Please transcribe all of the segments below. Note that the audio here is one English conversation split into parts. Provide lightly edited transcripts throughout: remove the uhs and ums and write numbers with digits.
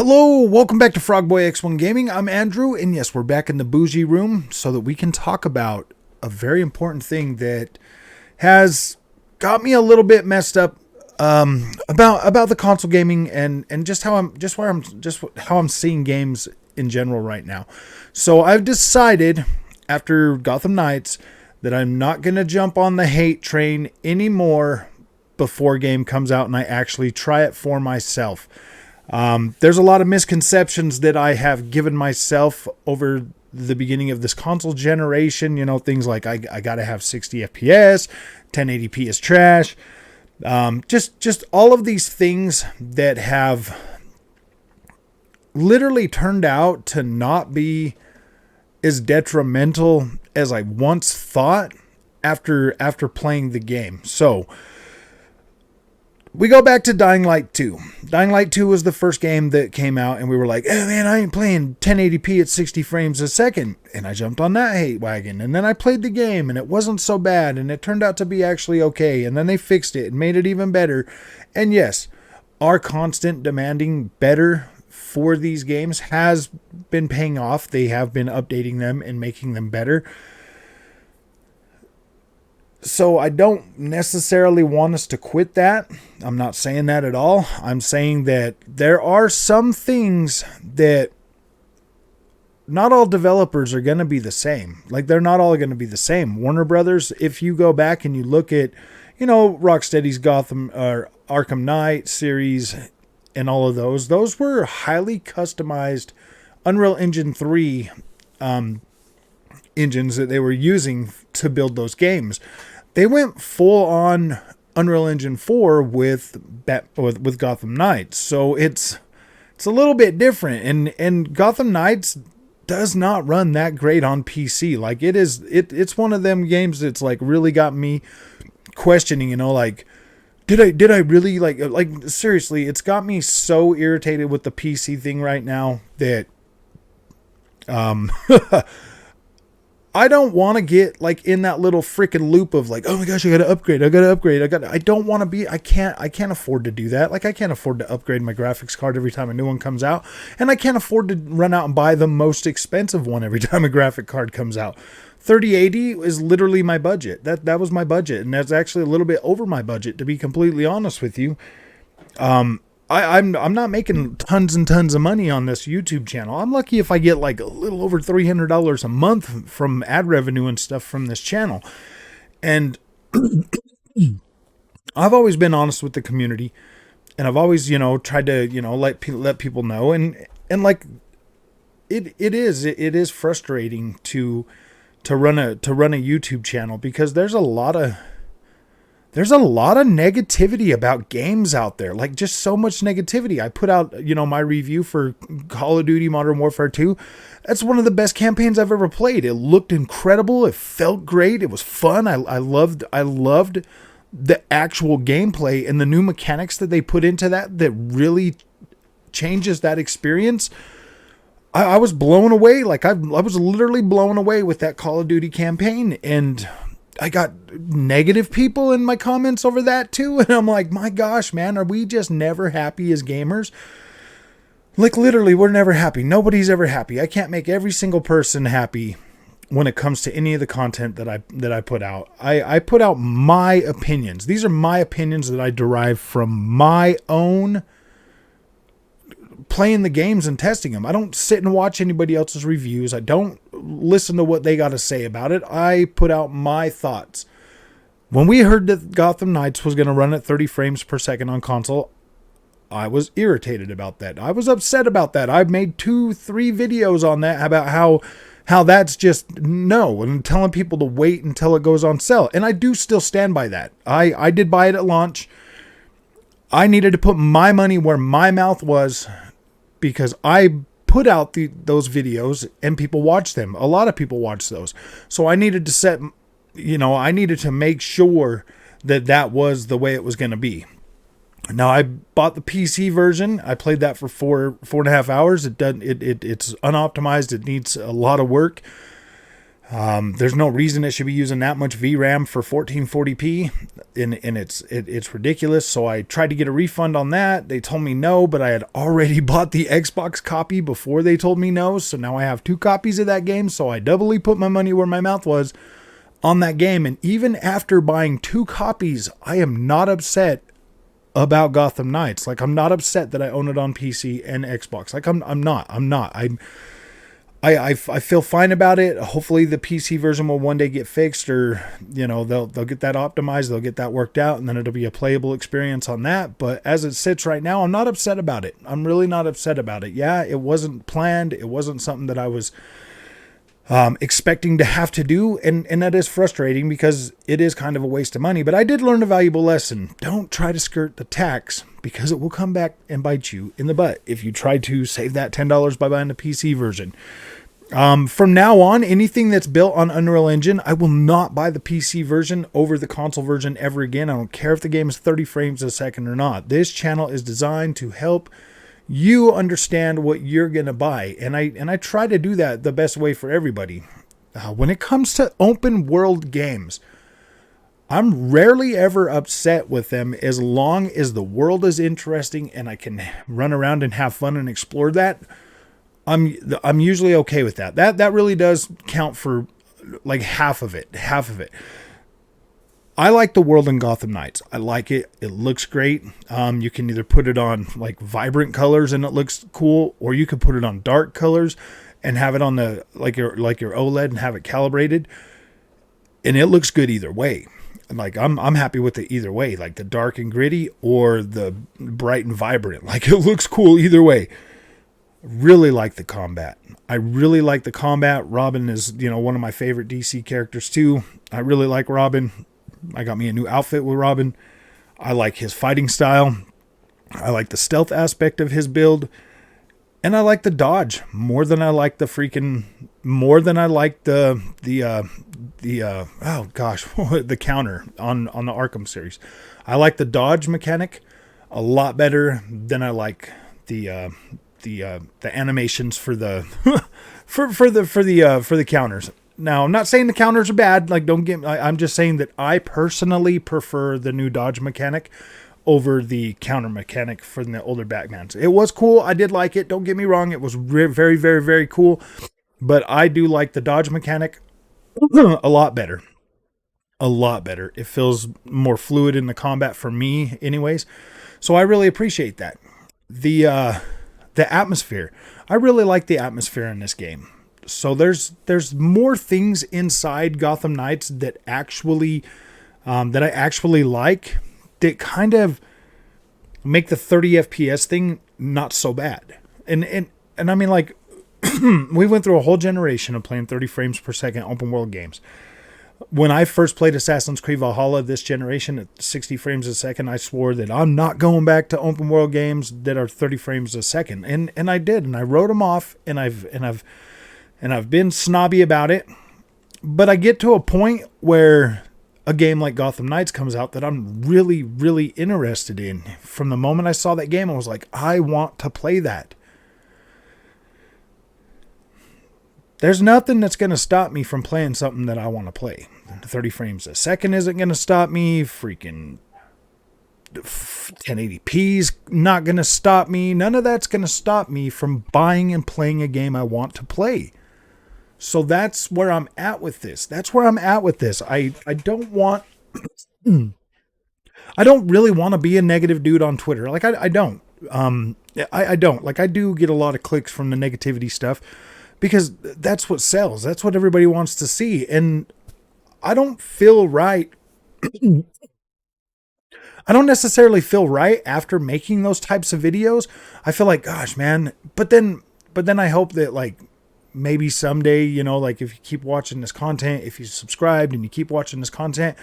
Hello, welcome back to Frogboy X1 Gaming. I'm Andrew, and yes, we're back in the bougie room so that we can talk about a very important thing that has got me a little bit messed up about the console gaming and just how I'm seeing games in general right now. So I've decided after Gotham Knights that I'm not going to jump on the hate train anymore before a game comes out and I actually try it for myself. There's a lot of misconceptions that I have given myself over the beginning of this console generation. You know, things like I got to have 60 FPS, 1080p is trash. Just all of these things that have literally turned out to not be as detrimental as I once thought after playing the game. So we go back to Dying Light 2. Dying Light 2 was the first game that came out, and we were like, oh man, I ain't playing 1080p at 60 frames a second. And I jumped on that hate wagon, and then I played the game, and it wasn't so bad, and it turned out to be actually okay. And then they fixed it and made it even better. And yes, our constant demanding better for these games has been paying off. They have been updating them and making them better. So I don't necessarily want us to quit that. I'm not saying that at all. I'm saying that there are some things that not all developers are going to be the same. Like, they're not all going to be the same. Warner Brothers, if you go back and you look at, you know, Rocksteady's Gotham or Arkham Knight series and all of those were highly customized Unreal Engine 3 engines that they were using to build those games. They went full on Unreal Engine 4 with Gotham Knights. So it's a little bit different, and Gotham Knights does not run that great on PC. Like, it's one of them games that's like really got me questioning, you know, like did I really like seriously, it's got me so irritated with the PC thing right now that I don't want to get like in that little freaking loop of like, oh my gosh, I got to upgrade. I don't want to be, I can't afford to do that. Like, I can't afford to upgrade my graphics card every time a new one comes out. And I can't afford to run out and buy the most expensive one every time a graphic card comes out. 3080 is literally my budget. That was my budget. And that's actually a little bit over my budget, to be completely honest with you. I'm not making tons and tons of money on this YouTube channel. I'm lucky if I get like a little over $300 a month from ad revenue and stuff from this channel. And I've always been honest with the community, and I've always, you know, tried to, you know, let people know. And like it is frustrating to run a YouTube channel, because there's a lot of negativity about games out there. Like, just so much negativity. I put out, you know, my review for Call of Duty Modern Warfare 2. That's one of the best campaigns I've ever played. It looked incredible. It felt great. It was fun. I loved the actual gameplay and the new mechanics that they put into that really changes that experience. I was blown away. Like, I was literally blown away with that Call of Duty campaign, and I got negative people in my comments over that too. And I'm like, my gosh, man, are we just never happy as gamers? Like, literally, we're never happy. Nobody's ever happy. I can't make every single person happy when it comes to any of the content that I put out. I put out my opinions. These are my opinions that I derive from my own playing the games and testing them. I don't sit and watch anybody else's reviews. I don't listen to what they got to say about it. I put out my thoughts. When we heard that Gotham Knights was going to run at 30 frames per second on console, I was irritated about that. I was upset about that. I've made 2-3 videos on that about how that's just no, and telling people to wait until it goes on sale. And I do still stand by that. I did buy it at launch. I needed to put my money where my mouth was, because I put out those videos and people watch them. A lot of people watch those. So I needed to I needed to make sure that was the way it was going to be. Now, I bought the PC version. I played that for 4.5 hours. It's unoptimized. It needs a lot of work. There's no reason it should be using that much VRAM for 1440p, and it's ridiculous. So I tried to get a refund on that. They told me no, but I had already bought the Xbox copy before they told me no. So now I have 2 copies of that game. So I doubly put my money where my mouth was on that game. And even after buying 2 copies, I am not upset about Gotham Knights. Like, I'm not upset that I own it on PC and Xbox. Like, I'm not. I feel fine about it. Hopefully the PC version will one day get fixed, or, you know, they'll get that optimized, they'll get that worked out, and then it'll be a playable experience on that. But as it sits right now, I'm not upset about it. I'm really not upset about it. Yeah, it wasn't planned. It wasn't something that I was expecting to have to do, and that is frustrating because it is kind of a waste of money. But I did learn a valuable lesson. Don't try to skirt the tax, because it will come back and bite you in the butt if you try to save that $10 by buying the PC version. From now on, anything that's built on Unreal Engine, I will not buy the PC version over the console version ever again. I don't care if the game is 30 frames a second or not. This channel is designed to help you understand what you're going to buy. And I try to do that the best way for everybody. When it comes to open world games, I'm rarely ever upset with them as long as the world is interesting and I can run around and have fun and explore that. I'm usually okay with that. That really does count for like half of it. I like the world in Gotham Knights. I like it. It looks great. You can either put it on like vibrant colors and it looks cool, or you could put it on dark colors and have it on the like your OLED and have it calibrated, and it looks good either way. Like I'm happy with it either way, like the dark and gritty or the bright and vibrant. Like it looks cool either way. Really like the combat. I really like the combat. Robin is, you know, one of my favorite DC characters too. I really like Robin. I got me a new outfit with Robin. I like his fighting style. I like the stealth aspect of his build. And I like the dodge more than I like the the counter on the Arkham series. I like the dodge mechanic a lot better than I like the animations for the for the counters. Now, I'm not saying the counters are bad. Like, I'm just saying that I personally prefer the new dodge mechanic over the counter mechanic from the older Batmans. It was cool. I did like it. Don't get me wrong. It was very, very, very cool. But I do like the dodge mechanic a lot better. A lot better. It feels more fluid in the combat for me anyways. So I really appreciate that. The atmosphere. I really like the atmosphere in this game. So there's more things inside Gotham Knights that actually that I actually like, that kind of make the 30 FPS thing not so bad. And I mean, like, we went through a whole generation of playing 30 frames per second open world games. When I first played Assassin's Creed Valhalla this generation at 60 frames a second, I swore that I'm not going back to open world games that are 30 frames a second. And I did, and I wrote them off, and I've been snobby about it. But I get to a point where a game like Gotham Knights comes out that I'm really, really interested in. From the moment I saw that game, I was like, I want to play that. There's nothing that's going to stop me from playing something that I want to play. 30 frames a second isn't going to stop me. Freaking 1080p's not going to stop me. None of that's going to stop me from buying and playing a game I want to play. So that's where I'm at with this. I don't want... I don't really want to be a negative dude on Twitter. Like, I don't. I don't. Like, I do get a lot of clicks from the negativity stuff, because that's what sells. That's what everybody wants to see. And I don't feel right. I don't necessarily feel right after making those types of videos. I feel like, gosh, man. But then I hope that, like, maybe someday, you know, like, if you keep watching this content, if you subscribed and you keep watching this content,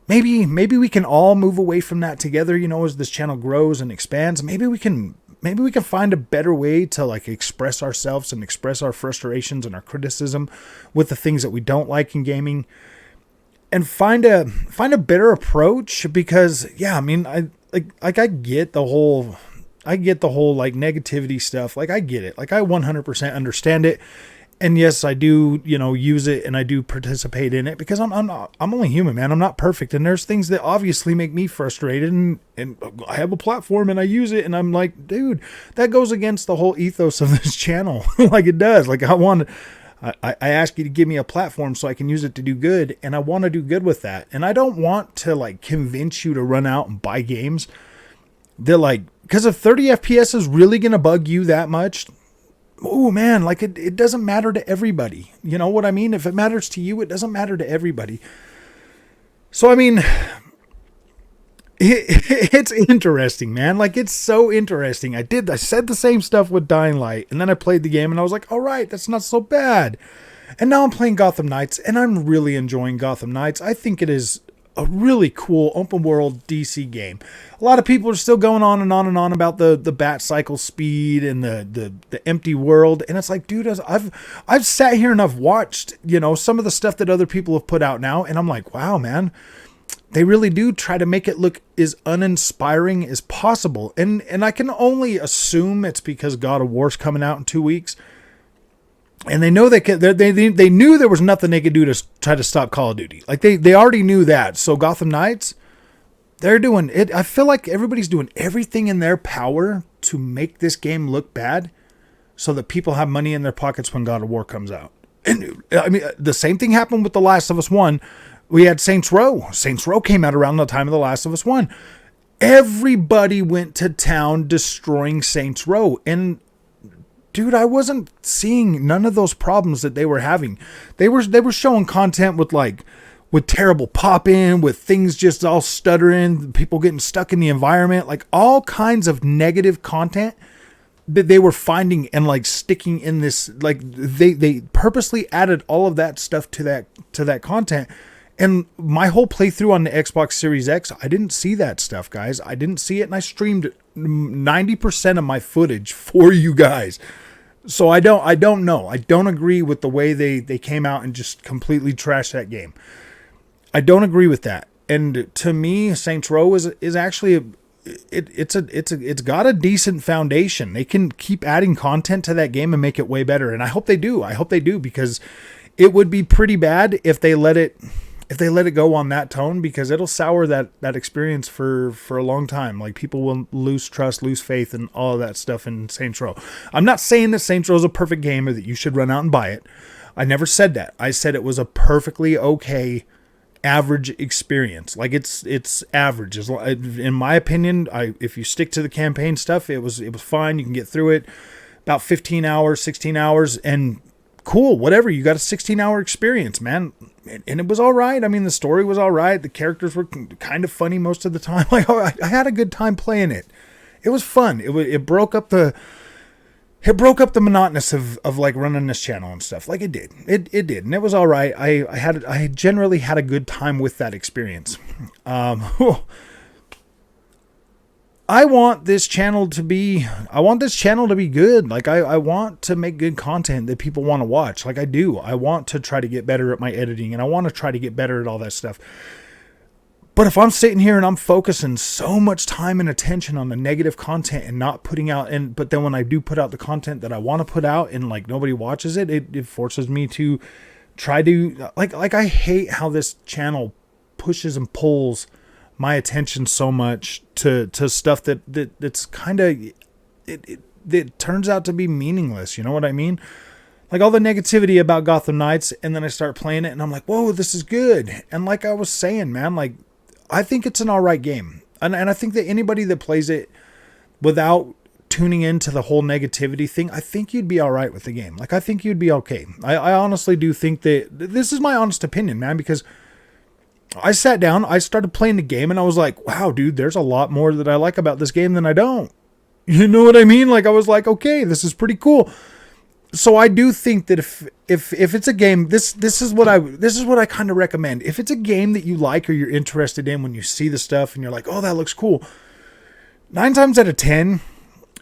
maybe we can all move away from that together, you know, as this channel grows and expands. Maybe we can find a better way to, like, express ourselves and express our frustrations and our criticism with the things that we don't like in gaming, and find a better approach. Because, yeah, I mean, I get the whole like negativity stuff. Like, I get it. Like, I 100% understand it. And yes, I do, use it and I do participate in it because I'm only human, man. I'm not perfect. And there's things that obviously make me frustrated, and I have a platform and I use it and I'm like, dude, that goes against the whole ethos of this channel. Like it does. Like I ask you to give me a platform so I can use it to do good. And I want to do good with that. And I don't want to like convince you to run out and buy games. They're like, because if 30 FPS is really going to bug you that much, oh man, like it doesn't matter to everybody. You know what I mean? If it matters to you, it doesn't matter to everybody. So, I mean, it's interesting, man. Like it's so interesting. I said the same stuff with Dying Light, and then I played the game and I was like, all right, that's not so bad. And now I'm playing Gotham Knights and I'm really enjoying Gotham Knights. I think it is a really cool open world DC game. A lot of people are still going on and on and on about the bat cycle speed and the empty world. And it's like, dude, I've sat here and I've watched, some of the stuff that other people have put out now. And I'm like, wow, man, they really do try to make it look as uninspiring as possible. And I can only assume it's because God of War's coming out in 2 weeks. And they know they knew there was nothing they could do to try to stop Call of Duty. Like they already knew that. So Gotham Knights, they're doing it. I feel like everybody's doing everything in their power to make this game look bad so that people have money in their pockets when God of War comes out. And I mean, the same thing happened with The Last of Us 1. We had Saints Row. Saints Row came out around the time of The Last of Us 1. Everybody went to town destroying Saints Row. And dude, I wasn't seeing none of those problems that they were having. They were showing content with terrible pop-in, with things just all stuttering, people getting stuck in the environment, like all kinds of negative content that they were finding and like sticking in this. Like they purposely added all of that stuff to that content. And my whole playthrough on the Xbox Series X, I didn't see that stuff, guys. I didn't see it, and I streamed 90% of my footage for you guys. So I don't know. I don't agree with the way they came out and just completely trashed that game. I don't agree with that. And to me, Saints Row is actually it's got a decent foundation. They can keep adding content to that game and make it way better. And I hope they do. I hope they do, because it would be pretty bad if they let it go on that tone, because it'll sour that experience for a long time. Like people will lose trust, lose faith, and all of that stuff in Saints Row. I'm not saying that Saints Row is a perfect game or that you should run out and buy it. I never said that. I said it was a perfectly okay, average experience. Like it's average. In my opinion, if you stick to the campaign stuff, it was fine. You can get through it. About 15 hours, 16 hours, and cool, whatever. You got a 16-hour experience, man. And it was all right. I mean, the story was all right. The characters were kind of funny most of the time. Like, I had a good time playing it. It was fun. It broke up the monotonous of like running this channel and stuff. Like it did. It did. And it was all right. I generally had a good time with that experience. I want this channel to be good. Like I want to make good content that people want to watch. Like I do. I want to try to get better at my editing, and I want to try to get better at all that stuff. But if I'm sitting here and I'm focusing so much time and attention on the negative content and not putting out, but then when I do put out the content that I want to put out and like nobody watches it, it forces me to try to like I hate how this channel pushes and pulls my attention so much to stuff that's kind of it turns out to be meaningless. You know what I mean? Like all the negativity about Gotham Knights, and then I start playing it and I'm like, whoa, this is good. And like I was saying, man, like I think it's an all right game, and I think that anybody that plays it without tuning into the whole negativity thing, I think you'd be all right with the game. Like I think you'd be okay. I honestly do think that this is my honest opinion, man, because I sat down, I started playing the game, and I was like, wow, dude, there's a lot more that I like about this game than I don't. You know what I mean? Like, I was like, okay, this is pretty cool. So I do think that if it's a game, this is what I kind of recommend. If it's a game that you like or you're interested in, when you see the stuff and you're like, oh, that looks cool, 9 times out of 10,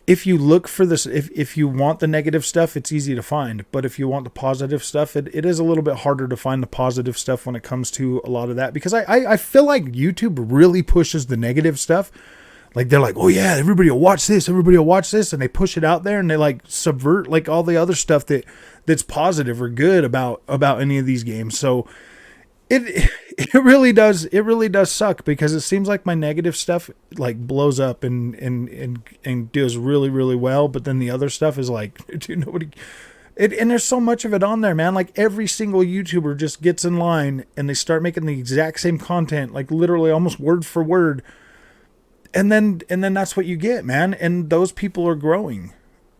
if you look for this, if you want the negative stuff, it's easy to find. But if you want the positive stuff, it is a little bit harder to find the positive stuff when it comes to a lot of that. Because I feel like YouTube really pushes the negative stuff. Like they're like, oh yeah, everybody will watch this, everybody will watch this, and they push it out there and they like subvert like all the other stuff that's positive or good about any of these games. So it really does suck, because it seems like my negative stuff like blows up and does really well, but then the other stuff is like, dude, nobody. And there's so much of it on there, man. Like every single YouTuber just gets in line and they start making the exact same content, like literally almost word for word. And then that's what you get, man. And those people are growing,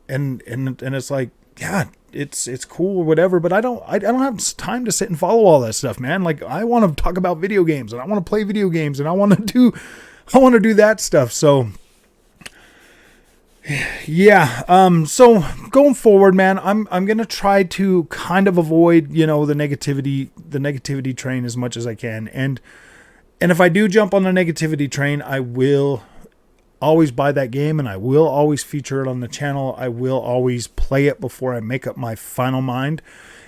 and it's like, yeah, it's cool or whatever. But I don't have time to sit and follow all that stuff, man. Like I want to talk about video games, and I want to play video games, and I want to do that stuff. So yeah. So going forward, man, I'm gonna try to kind of avoid, the negativity train as much as I can, and if I do jump on the negativity train, I will always buy that game, and I will always feature it on the channel. I will always play it before I make up my final mind.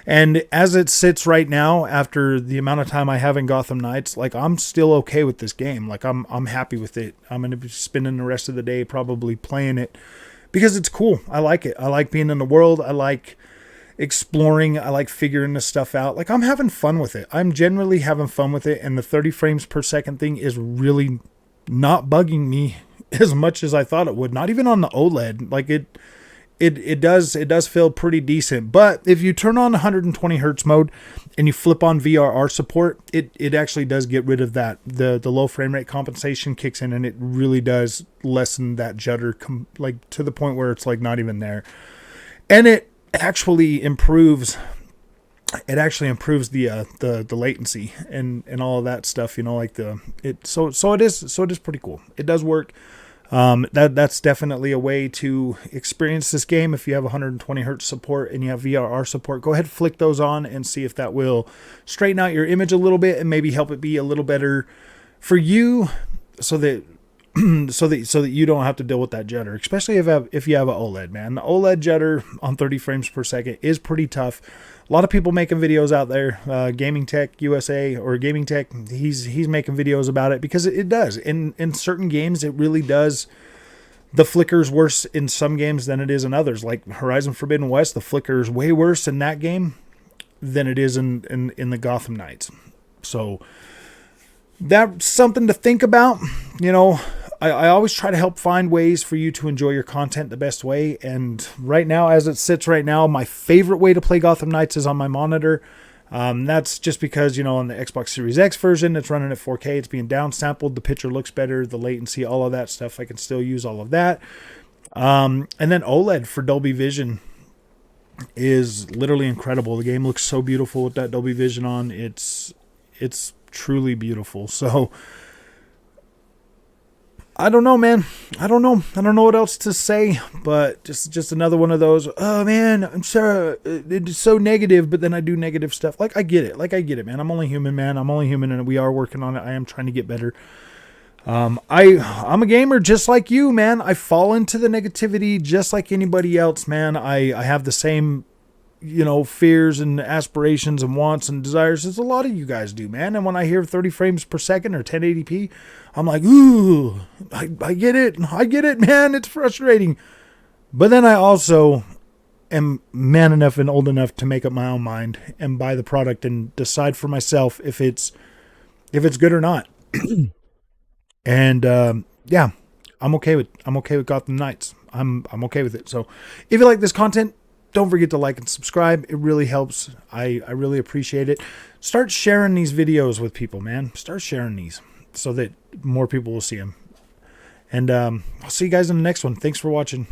And as it sits right now, after the amount of time I have in Gotham Knights, like I'm still okay with this game. Like I'm happy with it. I'm going to be spending the rest of the day probably playing it because it's cool. I like it. I like being in the world. I like exploring. I like figuring this stuff out. Like I'm having fun with it. I'm generally having fun with it, and the 30 frames per second thing is really not bugging me as much as I thought it would. Not even on the OLED. Like it does feel pretty decent. But if you turn on 120 hertz mode and you flip on VRR support, it actually does get rid of that. The low frame rate compensation kicks in, and it really does lessen that judder like to the point where it's like not even there. And it actually improves the latency and all of that stuff, like so it is pretty cool. It does work. That's definitely a way to experience this game. If you have 120 hertz support and you have VRR support, go ahead, flick those on and see if that will straighten out your image a little bit and maybe help it be a little better for you, so that you don't have to deal with that judder, especially if you have an OLED, man. The OLED judder on 30 frames per second is pretty tough. A lot of people making videos out there, Gaming Tech USA or Gaming Tech, he's making videos about it, because it does. In certain games, it really does. The flicker's worse in some games than it is in others. Like Horizon Forbidden West, the flicker is way worse in that game than it is in the Gotham Knights. So that's something to think about. I always try to help find ways for you to enjoy your content the best way. And right now, as it sits right now, my favorite way to play Gotham Knights is on my monitor. That's just because, on the Xbox Series X version, it's running at 4K. It's being downsampled. The picture looks better. The latency, all of that stuff. I can still use all of that. And then OLED for Dolby Vision is literally incredible. The game looks so beautiful with that Dolby Vision on. It's truly beautiful. So I don't know, man. I don't know what else to say, but just another one of those, oh man, I'm sorry, it's so negative, but then I do negative stuff. Like I get it, man. I'm only human, man. I'm only human, and we are working on it. I am trying to get better. I'm a gamer just like you, man. I fall into the negativity just like anybody else, man. I have the same, fears and aspirations and wants and desires as a lot of you guys do, man. And when I hear 30 frames per second or 1080p, I'm like, ooh, I get it, man. It's frustrating. But then I also am man enough and old enough to make up my own mind and buy the product and decide for myself if it's good or not. And yeah, I'm okay with Gotham Knights. I'm okay with it. So if you like this content, don't forget to like and subscribe. It really helps. I really appreciate it. Start sharing these videos with people, man. Start sharing these so that more people will see them. And I'll see you guys in the next one. Thanks for watching.